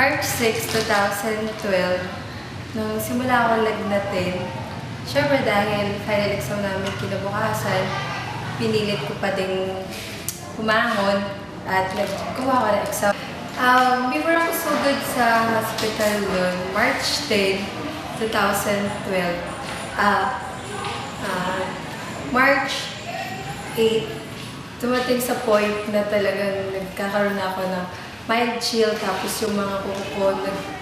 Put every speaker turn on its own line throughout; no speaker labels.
March 6, 2012, nung simula ako lagnatin, syempre dahil final exam namin kinabukasan, pinilit ko pa ding kumangon at gumawa ko ng exam. Before ako sugod sa hospital noon, March 10, 2012, March 8, dumating sa point na talagang nagkakaroon na ako ng mild chill, tapos yung mga kuko ko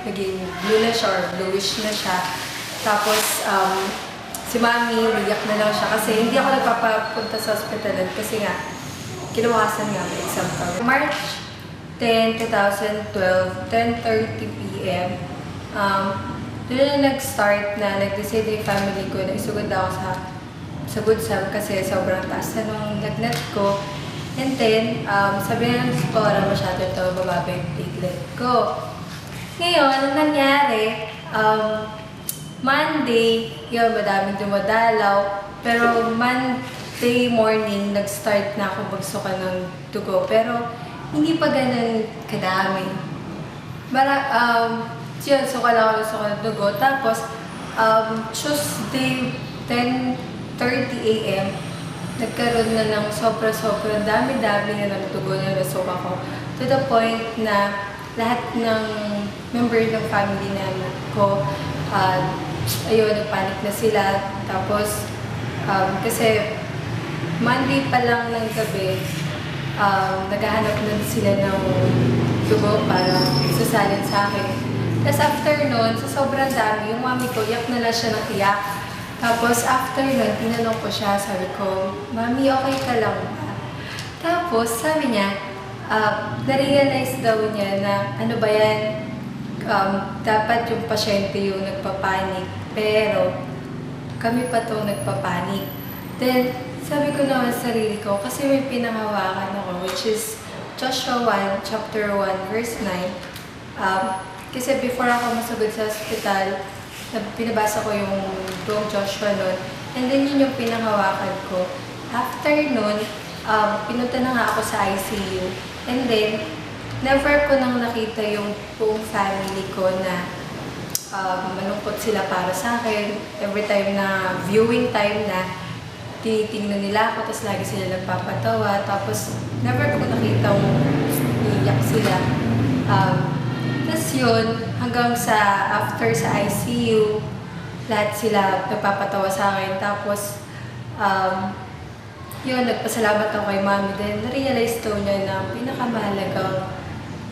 naging blue na siya or bluish na siya. Tapos si Mami, umiyak na lang siya kasi hindi ako nagpapapunta sa hospitalan kasi nga, kinawasan nga may exam kami. March 10, 2012, 10:30 p.m. Doon na nag-start na nag-decide yung family ko na isugod ako sa Good Sam kasi sobrang taas na nung lagnat ko. And then, sabi nga ng doktora, masyado ito bababa yung platelet ko. Ngayon, ang nangyari, Monday, yun, madaming dumadalaw. Pero Monday morning, nag-start na ako magsuka ng dugo. Pero hindi pa ganun kadami. Yun, suka lang ako ng dugo. Tapos, Tuesday, 10:30 a.m., nagkaroon na ng sobra-sobra, dami-dami na ng dugo na nasuka ko. To the point na lahat ng member ng family namin ko, ayun, nagpanik na sila. Tapos, kasi Monday pa lang ng gabi, naghahanap na sila ng dugo para sasalin sa akin. Tapos after nun, sa sobrang dami, yung mami ko, iyak na lang siya ng iyak. Tapos after nun, tinanong ko siya, sabi ko, Mami, okay ka lang ba? Tapos sabi niya, na-realize daw niya na ano ba yan, dapat yung pasyente yung nagpapanik, pero kami pa itong nagpapanik. Then, sabi ko naman sa sarili ko, kasi may pinangawakan ako, which is Joshua 1, chapter 1, verse 9. Kasi before ako masugod sa hospital, pinabasa ko yung buong Joshua nun. And then yun yung pinanghawakan ko. After nun, pinunta na nga ako sa ICU. And then, never ko nang nakita yung buong family ko na malungkot sila para sa akin. Every time na viewing time na, tinitingnan nila ako, tapos lagi sila nagpapatawa. Tapos, never ko nakita yung iiyak sila. Tapos yun, hanggang sa after sa ICU, lahat sila nagpapatawa sa akin. Tapos, yun, nagpasalamat ako kay Mami. Then, na-realize daw niya na pinakamahalagang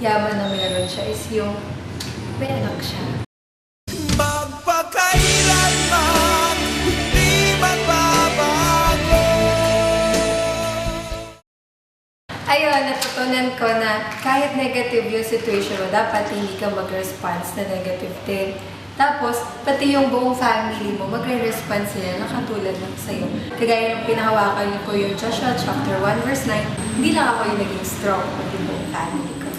yaman na meron siya is yung may anak siya.
Magpakailanman, hindi magbabago.
Ayun, natutunan ko na kahit negative yung situation mo, dapat hindi ka mag-response na negative din. Tapos, pati yung buong family mo, magre-response sila na katulad ng sa'yo. Kagaya ng pinahawakan ko yung Joshua chapter 1 verse 9, hindi lang ako yung naging strong, pati buong family ko.